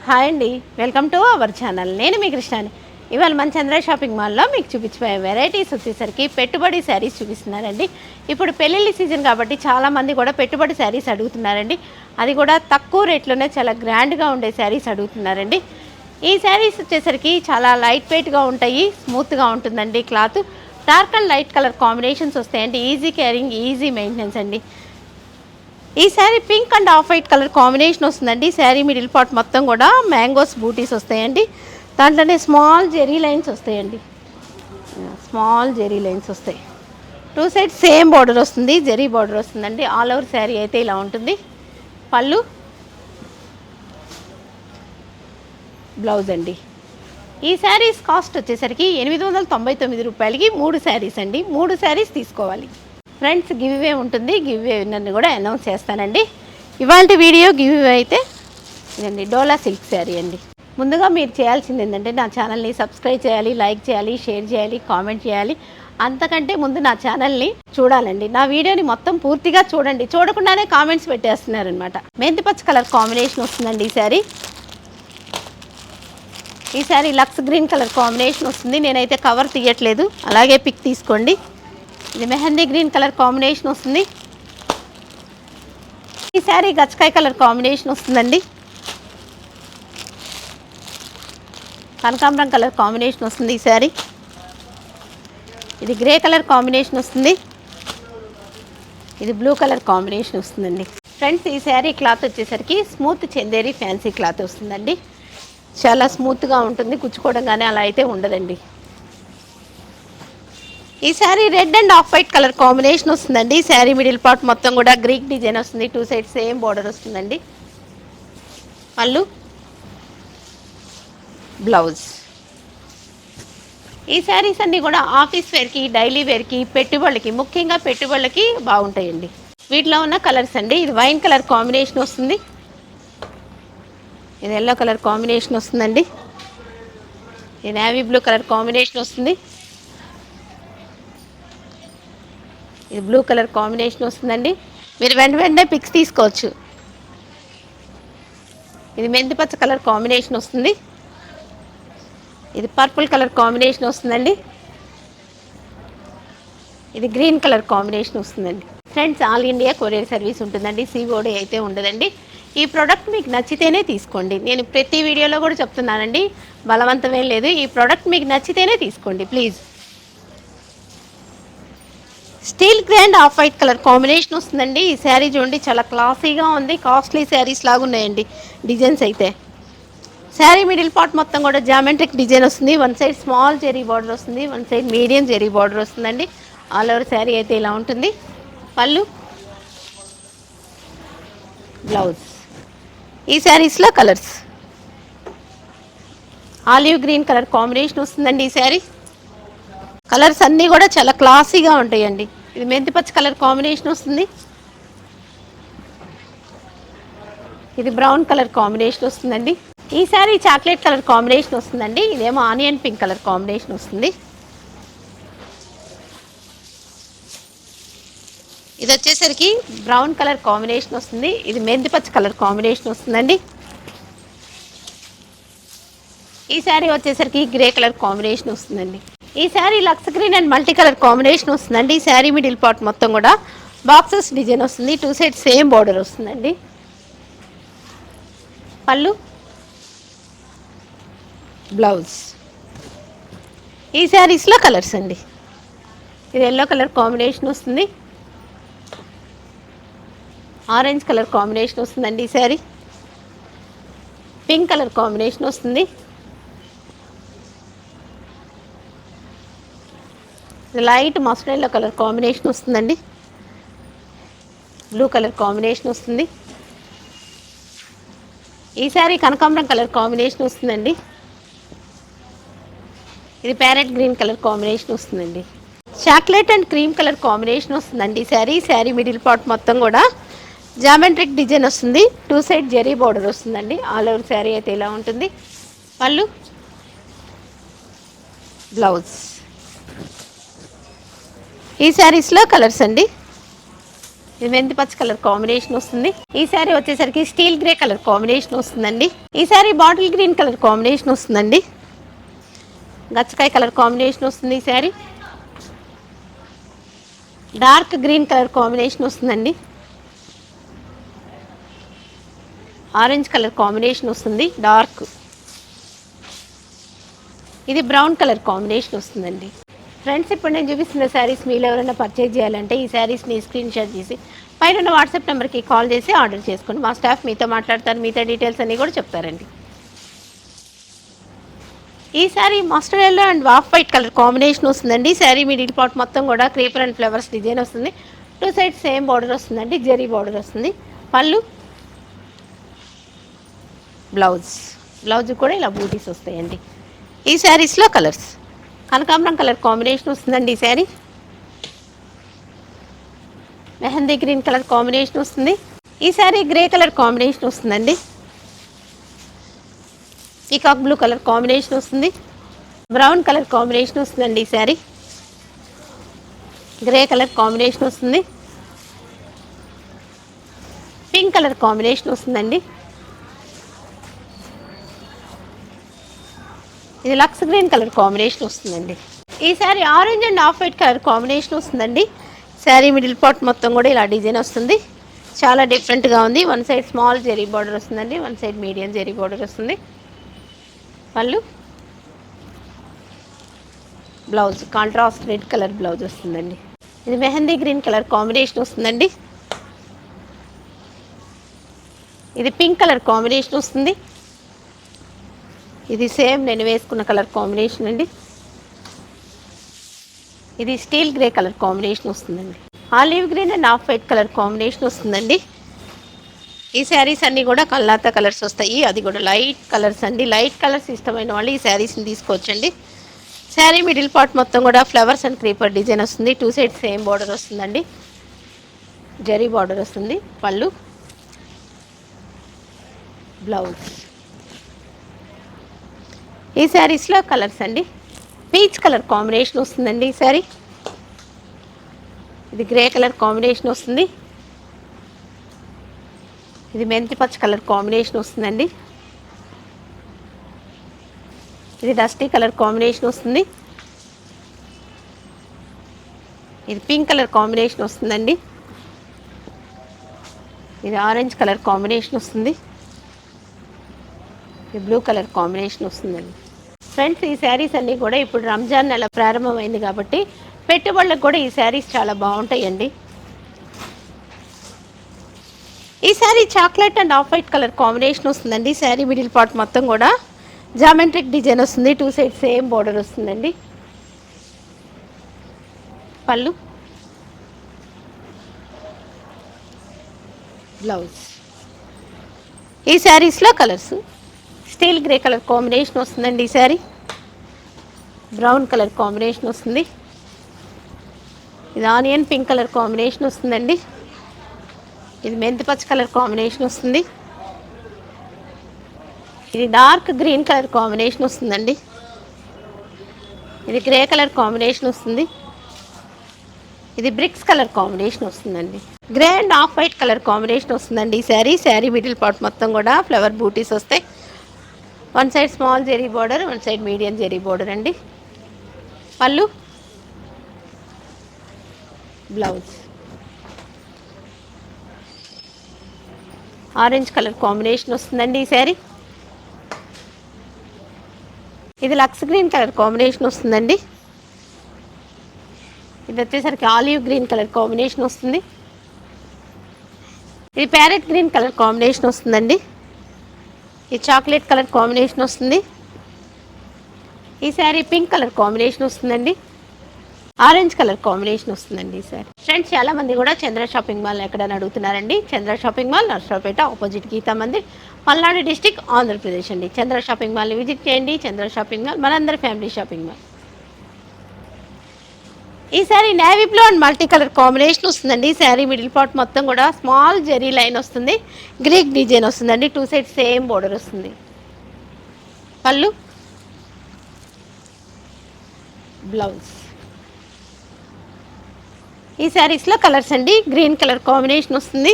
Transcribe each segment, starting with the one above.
Hi అండి, welcome to our channel. నేను మీ కృష్ణాని. ఇవాళ మన చంద్ర షాపింగ్ మాల్లో మీకు చూపించబోయే వెరైటీస్ వచ్చేసరికి పెట్టుబడి శారీస్ చూపిస్తున్నారండి. ఇప్పుడు పెళ్ళిళ్ళ సీజన్ కాబట్టి చాలామంది కూడా పెట్టుబడి శారీస్ అడుగుతున్నారండి. అది కూడా తక్కువ రేట్లోనే చాలా గ్రాండ్గా ఉండే శారీస్ అడుగుతున్నారండి. ఈ శారీస్ వచ్చేసరికి చాలా లైట్ వెయిట్గా ఉంటాయి, స్మూత్గా ఉంటుందండి. Cloth dark and light colour combinations వస్తాయండి. ఈజీ క్యారింగ్, ఈజీ మెయింటెనెన్స్ అండి. ఈ sari pink and off white colour combination వస్తుందండి. శారీ మిడిల్ పార్ట్ మొత్తం కూడా మ్యాంగోస్ బూటీస్ వస్తాయండి. దాంట్లోనే స్మాల్ జెరీ లైన్స్ వస్తాయండి. స్మాల్ జెరీ లైన్స్ వస్తాయి. టూ సైడ్స్ సేమ్ బార్డర్ వస్తుంది, జెరీ బార్డర్ వస్తుందండి. ఆల్ ఓవర్ శారీ అయితే ఇలా ఉంటుంది. పళ్ళు, బ్లౌజ్ అండి. ఈ శారీస్ కాస్ట్ వచ్చేసరికి 899 రూపాయలకి 3 శారీస్ అండి. 3 శారీస్ తీసుకోవాలి. ఫ్రెండ్స్, గివ్ అవే ఉంటుంది. గివ్ అవే విన్నర్ని కూడా అనౌన్స్ చేస్తానండి. ఇవాళ వీడియో గివ్ అవే అయితే ఇదండి, డోలా సిల్క్ శారీ అండి. ముందుగా మీరు చేయాల్సింది ఏంటంటే నా ఛానల్ని సబ్స్క్రైబ్ చేయాలి, లైక్ చేయాలి, షేర్ చేయాలి, కామెంట్ చేయాలి. అంతకంటే ముందు నా ఛానల్ని చూడాలండి. నా వీడియోని మొత్తం పూర్తిగా చూడండి. చూడకుండానే కామెంట్స్ పెట్టేస్తున్నారనమాట. మెంతిపచ్చ కలర్ కాంబినేషన్ వస్తుందండి ఈ sari looks green colour combination వస్తుంది. నేనైతే కవర్ తీయట్లేదు, అలాగే పిక్ తీసుకోండి. ఇది మెహందీ గ్రీన్ కలర్ కాంబినేషన్ వస్తుంది. ఈ శారీ గచ్చకాయ కలర్ కాంబినేషన్ వస్తుందండి. కనకాంబరం కలర్ కాంబినేషన్ వస్తుంది ఈ శారీ. ఇది గ్రే కలర్ కాంబినేషన్ వస్తుంది. ఇది బ్లూ కలర్ కాంబినేషన్ వస్తుందండి. ఫ్రెండ్స్, ఈ శారీ క్లాత్ వచ్చేసరికి స్మూత్ చందేరి ఫ్యాన్సీ క్లాత్ వస్తుందండి. చాలా స్మూత్గా ఉంటుంది, కుచ్చుకోవడం కానీ అలా అయితే ఉండదండి. ఈ sari red and off white colour combination వస్తుందండి. శారీ మిడిల్ పార్ట్ మొత్తం కూడా గ్రీక్ డిజైన్ వస్తుంది. టూ సైడ్ సేమ్ బార్డర్ వస్తుందండి. పళ్ళు, బ్లౌజ్. ఈ శారీస్ అన్నీ కూడా ఆఫీస్ వేర్కి, డైలీ వేర్కి, పెట్టుబడులకి, ముఖ్యంగా పెట్టుబడులకి బాగుంటాయండి. వీటిలో ఉన్న కలర్స్ అండి, ఇది వైన్ కలర్ కాంబినేషన్ వస్తుంది. ఇది ఎల్లో కలర్ కాంబినేషన్ వస్తుందండి. ఇది నేవీ బ్లూ కలర్ కాంబినేషన్ వస్తుంది. ఇది బ్లూ కలర్ కాంబినేషన్ వస్తుందండి. మీరు వెంటనే పిక్స్ తీసుకోవచ్చు. ఇది మెంతిపచ్చ కలర్ కాంబినేషన్ వస్తుంది. ఇది పర్పుల్ కలర్ కాంబినేషన్ వస్తుందండి. ఇది గ్రీన్ కలర్ కాంబినేషన్ వస్తుందండి. Friends, all India courier service ఉంటుందండి. సిఓడి అయితే ఉండదండి. ఈ ప్రోడక్ట్ మీకు నచ్చితేనే తీసుకోండి. నేను ప్రతి వీడియోలో కూడా చెప్తున్నానండి, బలవంతమే లేదు. ఈ ప్రోడక్ట్ మీకు నచ్చితేనే తీసుకోండి please. Steel grand off white colour combination వస్తుందండి. ఈ శారీ చూడండి, చాలా క్లాసీగా ఉంది. కాస్ట్లీ శారీస్ లాగా ఉన్నాయండి డిజైన్స్ అయితే. శారీ మిడిల్ పార్ట్ మొత్తం కూడా జామెట్రిక్ డిజైన్ వస్తుంది. One side small zari border వస్తుంది, one side medium zari border వస్తుందండి. ఆల్ ఓవర్ శారీ అయితే ఇలా ఉంటుంది. పళ్ళు, బ్లౌజ్. ఈ శారీస్లో colours olive green colour combination వస్తుందండి. ఈ శారీ కలర్స్ అన్నీ కూడా చాలా క్లాసీగా ఉంటాయండి. ఇది మెంతిపచ్చ కలర్ కాంబినేషన్ వస్తుంది. ఇది బ్రౌన్ కలర్ కాంబినేషన్ వస్తుందండి. ఈ శారీ చాక్లెట్ కలర్ కాంబినేషన్ వస్తుందండి. ఇదేమో ఆనియన్ పింక్ కలర్ కాంబినేషన్ వస్తుంది. ఇది వచ్చేసరికి బ్రౌన్ కలర్ కాంబినేషన్ వస్తుంది. ఇది మెంతిపచ్చ కలర్ కాంబినేషన్ వస్తుందండి. ఈ శారీ వచ్చేసరికి గ్రే కలర్ కాంబినేషన్ వస్తుందండి. ఈ sari looks green and multi colour combination వస్తుందండి. ఈ శారీ మిడిల్ పార్ట్ మొత్తం కూడా బాక్సెస్ డిజైన్ వస్తుంది. టూ సైడ్ సేమ్ బార్డర్ వస్తుందండి. పళ్ళు, బ్లౌజ్. ఈ శారీస్లో కలర్స్ అండి, ఇది ఎల్లో కలర్ కాంబినేషన్ వస్తుంది. ఆరెంజ్ కలర్ కాంబినేషన్ వస్తుందండి. ఈ శారీ పింక్ కలర్ కాంబినేషన్ వస్తుంది. Light mustard yellow colour combination వస్తుందండి. బ్లూ కలర్ కాంబినేషన్ వస్తుంది. ఈ శారీ కనకాంబరం కలర్ కాంబినేషన్ వస్తుందండి. ఇది ప్యారెట్ గ్రీన్ కలర్ కాంబినేషన్ వస్తుందండి. Chocolate and cream colour combination వస్తుందండి. ఈ శారీ మిడిల్ పార్ట్ మొత్తం కూడా జామెట్రిక్ డిజైన్ వస్తుంది. టూ సైడ్ జెరీ బార్డర్ వస్తుందండి. ఆల్ ఓవర్ శారీ అయితే ఇలా ఉంటుంది. పళ్ళు, బ్లౌజ్. ఈ శారీస్లో కలర్స్ అండి. ఇది మెంతి పచ్చ కలర్ కాంబినేషన్ వస్తుంది. ఈ శారీ వచ్చేసరికి స్టీల్ గ్రే కలర్ కాంబినేషన్ వస్తుందండి. ఈ sari bottle green colour combination వస్తుందండి. గచ్చకాయ కలర్ కాంబినేషన్ వస్తుంది. ఈ sari dark green colour combination వస్తుందండి. ఆరెంజ్ కలర్ కాంబినేషన్ వస్తుంది డార్క్. ఇది బ్రౌన్ కలర్ కాంబినేషన్ వస్తుందండి. ఫ్రెండ్స్, ఇప్పుడు నేను చూపిస్తున్న శారీస్ మీరు ఎవరైనా పర్చేజ్ చేయాలంటే ఈ శారీస్ని స్క్రీన్ షాట్ చేసి పైన ఉన్న వాట్సాప్ నెంబర్కి కాల్ చేసి ఆర్డర్ చేసుకోండి. మా స్టాఫ్ మీతో మాట్లాడతారు, మిగతా డీటెయిల్స్ అన్నీ కూడా చెప్తారండి. ఈ sari mustard yellow and off white colour combination వస్తుందండి. శారీ మిడిల్ పార్ట్ మొత్తం కూడా క్రీపర్ అండ్ ఫ్లవర్స్ డిజైన్ వస్తుంది. 2 సైడ్స్ సేమ్ బార్డర్ వస్తుందండి. జరీ బార్డర్ వస్తుంది. పళ్ళు, బ్లౌజ్ కూడా ఇలా బూటీస్ వస్తాయండి. ఈ శారీస్లో కలర్స్ కనకాంబరం కలర్ కాంబినేషన్ వస్తుందండి. ఈ sari mehndi green colour combination వస్తుంది. ఈ శారీ గ్రే కలర్ కాంబినేషన్ వస్తుందండి. పీకాక్ బ్లూ కలర్ కాంబినేషన్ వస్తుంది. బ్రౌన్ కలర్ కాంబినేషన్ వస్తుందండి. ఈ శారీ గ్రే కలర్ కాంబినేషన్ వస్తుంది. పింక్ కలర్ కాంబినేషన్ వస్తుందండి. ఇది లక్స్ గ్రీన్ కలర్ కాంబినేషన్ వస్తుందండి. ఈ sari orange and off white colour combination వస్తుందండి. శారీ మిడిల్ పార్ట్ మొత్తం కూడా ఇలా డిజైన్ వస్తుంది. చాలా డిఫరెంట్గా ఉంది. One side small zari border వస్తుందండి. One side medium zari border వస్తుంది. Pallu, blouse contrast red colour blouse వస్తుందండి. ఇది మెహందీ గ్రీన్ కలర్ కాంబినేషన్ వస్తుందండి. ఇది పింక్ కలర్ కాంబినేషన్ వస్తుంది. ఇది సేమ్ నేను వేసుకున్న కలర్ కాంబినేషన్ అండి. ఇది స్టీల్ గ్రే కలర్ కాంబినేషన్ వస్తుందండి. Olive green and off white colour combination వస్తుందండి. ఈ శారీస్ అన్నీ కూడా కల్లాతా కలర్స్ వస్తాయి. అది కూడా లైట్ కలర్స్ అండి. లైట్ కలర్స్ ఇష్టమైన వాళ్ళు ఈ శారీస్ని తీసుకోవచ్చండి. శారీ మిడిల్ పార్ట్ మొత్తం కూడా ఫ్లవర్స్ అండ్ క్రీపర్ డిజైన్ వస్తుంది. 2 సైడ్స్ సేమ్ బార్డర్ వస్తుందండి. జరీ బార్డర్ వస్తుంది. పళ్ళు, బ్లౌజ్. ఈ శారీస్లో కలర్స్ అండి. పీచ్ కలర్ కాంబినేషన్ వస్తుందండి. ఈ శారీ ఇది గ్రే కలర్ కాంబినేషన్ వస్తుంది. ఇది మెంతి పచ్చ కలర్ కాంబినేషన్ వస్తుందండి. ఇది డస్టీ కలర్ కాంబినేషన్ వస్తుంది. ఇది పింక్ కలర్ కాంబినేషన్ వస్తుందండి. ఇది ఆరెంజ్ కలర్ కాంబినేషన్ వస్తుంది. ఇది బ్లూ కలర్ కాంబినేషన్ వస్తుందండి. ఫ్రెండ్స్, ఈ శారీస్ అన్నీ కూడా ఇప్పుడు రంజాన్ నెల ప్రారంభమైంది కాబట్టి పెట్టుబడులకు కూడా ఈ శారీస్ చాలా బాగుంటాయండి. ఈ sari chocolate and off white colour combination వస్తుందండి. శారీ మిడిల్ పార్ట్ మొత్తం కూడా జామెట్రిక్ డిజైన్ వస్తుంది. 2 సైడ్స్ సేమ్ బార్డర్ వస్తుందండి. పళ్ళు, బ్లౌజ్. ఈ శారీస్లో colours steel grey colour combination వస్తుందండి. ఈ శారీ బ్రౌన్ కలర్ కాంబినేషన్ వస్తుంది. ఇది ఆనియన్ పింక్ కలర్ కాంబినేషన్ వస్తుందండి. ఇది మెంతి పచ్చ కలర్ కాంబినేషన్ వస్తుంది. ఇది డార్క్ గ్రీన్ కలర్ కాంబినేషన్ వస్తుందండి. ఇది గ్రే కలర్ కాంబినేషన్ వస్తుంది. ఇది బ్రిక్స్ కలర్ కాంబినేషన్ వస్తుందండి. Grey and off white colour combination వస్తుందండి. ఈ శారీ మిడిల్ పార్ట్ మొత్తం కూడా ఫ్లవర్ బూటీస్ వస్తాయి. One side small zari border, one side medium zari border అండి. పళ్ళు, బ్లౌజ్. ఆరెంజ్ కలర్ కాంబినేషన్ వస్తుందండి. ఈ శారీ ఇది లక్స్ గ్రీన్ కలర్ కాంబినేషన్ వస్తుందండి. ఇది వచ్చేసరికి ఆలివ్ గ్రీన్ కలర్ కాంబినేషన్ వస్తుంది. ఇది ప్యారెట్ గ్రీన్ కలర్ కాంబినేషన్ వస్తుందండి. ఇది చాక్లెట్ కలర్ కాంబినేషన్ వస్తుంది. ఈ శారీ పింక్ కలర్ కాంబినేషన్ వస్తుందండి. ఆరెంజ్ కలర్ కాంబినేషన్ వస్తుందండి. ఈ శారీ ఫ్రెండ్స్, చాలా మంది కూడా చంద్ర షాపింగ్ మాల్ ఎక్కడని అడుగుతున్నారండి. Chandra shopping mall Narasaraopet opposite Geeta Mandir, Palnadu district, Andhra Pradesh అండి. చంద్ర షాపింగ్ మాల్ని విజిట్ చేయండి. చంద్ర షాపింగ్ మాల్ మనందరి ఫ్యామిలీ షాపింగ్ మాల్. ఈ sari navy blue and multi colour combination వస్తుందండి. ఈ శారీ మిడిల్ పార్ట్ మొత్తం కూడా స్మాల్ జెరీ లైన్ వస్తుంది. గ్రీక్ డిజైన్ వస్తుందండి. 2 సైడ్స్ సేమ్ బోర్డర్ వస్తుంది. పళ్ళు, బ్లౌజ్. ఈ శారీస్లో కలర్స్ అండి, గ్రీన్ కలర్ కాంబినేషన్ వస్తుంది,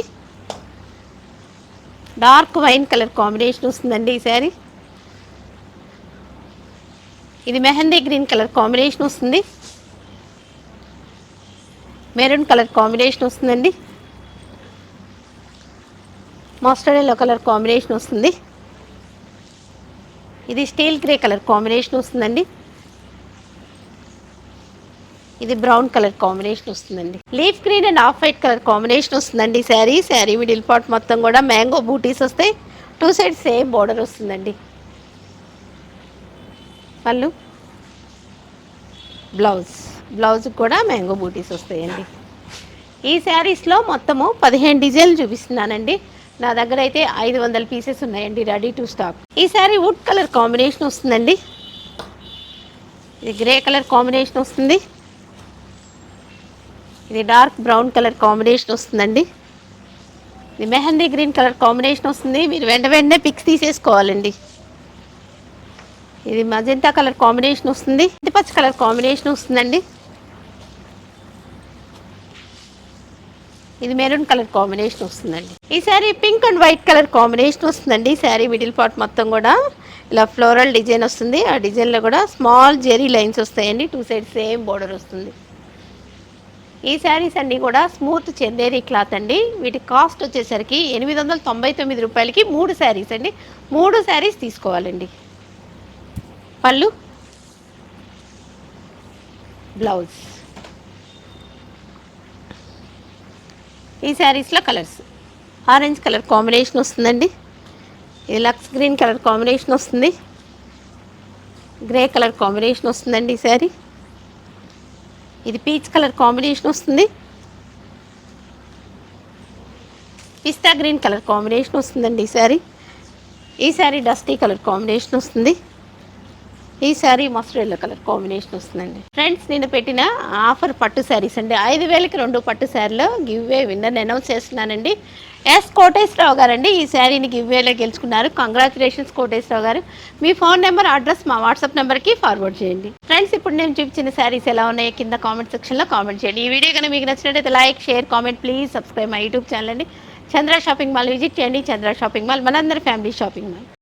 డార్క్ వైన్ కలర్ కాంబినేషన్ వస్తుందండి ఈ శారీ. ఇది మెహందీ గ్రీన్ కలర్ కాంబినేషన్ వస్తుంది, మెరూన్ కలర్ కాంబినేషన్ వస్తుందండి, మస్టర్డ్ ఎల్లో కలర్ కాంబినేషన్ వస్తుంది, ఇది స్టీల్ గ్రే కలర్ కాంబినేషన్ వస్తుందండి, ఇది బ్రౌన్ కలర్ కాంబినేషన్ వస్తుందండి, leaf green and off white colour combination వస్తుందండి శారీ మిడిల్ పార్ట్ మొత్తం కూడా మ్యాంగో బూటీస్ వస్తాయి, 2 సైడ్స్ సేమ్ బోర్డర్ వస్తుందండి. పళ్ళు, బ్లౌజ్ కూడా మ్యాంగో బూటీస్ వస్తాయండి. ఈ శారీస్లో మొత్తము 15 డిజైన్లు చూపిస్తున్నానండి. నా దగ్గర అయితే 500 పీసెస్ ఉన్నాయండి రెడీ టు స్టాక్. ఈ శారీ వుడ్ కలర్ కాంబినేషన్ వస్తుందండి, ఇది గ్రే కలర్ కాంబినేషన్ వస్తుంది, ఇది డార్క్ బ్రౌన్ కలర్ కాంబినేషన్ వస్తుందండి, ఇది మెహందీ గ్రీన్ కలర్ కాంబినేషన్ వస్తుంది. మీరు వెంటనే పిక్స్ తీసేసుకోవాలండి. ఇది మజెంటా కలర్ కాంబినేషన్ వస్తుంది, పచ్చ కలర్ కాంబినేషన్ వస్తుందండి, ఇది మెరూన్ కలర్ కాంబినేషన్ వస్తుందండి. ఈ sari pink and white colour combination వస్తుందండి. శారీ మిడిల్ పార్ట్ మొత్తం కూడా ఇలా ఫ్లోరల్ డిజైన్ వస్తుంది, ఆ డిజైన్లో కూడా స్మాల్ జెరీ లైన్స్ వస్తాయండి, 2 సైడ్స్ సేమ్ బోర్డర్ వస్తుంది. ఈ శారీస్ అన్నీ కూడా స్మూత్ చందేరి క్లాత్ అండి. వీటి కాస్ట్ వచ్చేసరికి 899 రూపాయలకి 3 శారీస్ అండి. 3 శారీస్ తీసుకోవాలండి. పళ్ళు, బ్లౌజ్. ఈ శారీస్లో కలర్స్ ఆరెంజ్ కలర్ కాంబినేషన్ వస్తుందండి, ఇది లక్స్ గ్రీన్ కలర్ కాంబినేషన్ వస్తుంది, గ్రే కలర్ కాంబినేషన్ వస్తుందండి ఈ శారీ, ఇది పీచ్ కలర్ కాంబినేషన్ వస్తుంది, పిస్తా గ్రీన్ కలర్ కాంబినేషన్ వస్తుందండి ఈ శారీ డస్టీ కలర్ కాంబినేషన్ వస్తుంది, ఈ sari mustard yellow colour combination వస్తుందండి. ఫ్రెండ్స్, నేను పెట్టిన ఆఫర్ పట్టు శారీస్ అండి, 5000కి 2 పట్టు శారీలో గివ్ వే విన్నర్ అనౌన్స్ చేస్తున్నానండి. ఎస్ కోటేశ్వరరావు గారండి ఈ శారీని గివ్ వేలో గెలుచుకున్నారు. కంగ్రాచులేషన్స్ కోటేశ్వరరావు గారు. మీ ఫోన్ నెంబర్, అడ్రస్ మా వాట్సాప్ నెంబర్కి ఫార్వర్డ్ చేయండి. ఫ్రెండ్స్, ఇప్పుడు నేను చూపించిన శారీస్ ఎలా ఉన్నాయో కింద కామెంట్ సెక్షన్లో కామెంట్ చేయండి. ఈ వీడియో కనుక మీకు నచ్చినట్టయితే like, share, comment, please subscribe my YouTube channel అండి. చంద్ర షాపింగ్ మాల్ విజిట్ చేయండి. చంద్ర షాపింగ్ మాల్ మనందరి ఫ్యామిలీ షాపింగ్ మాల్.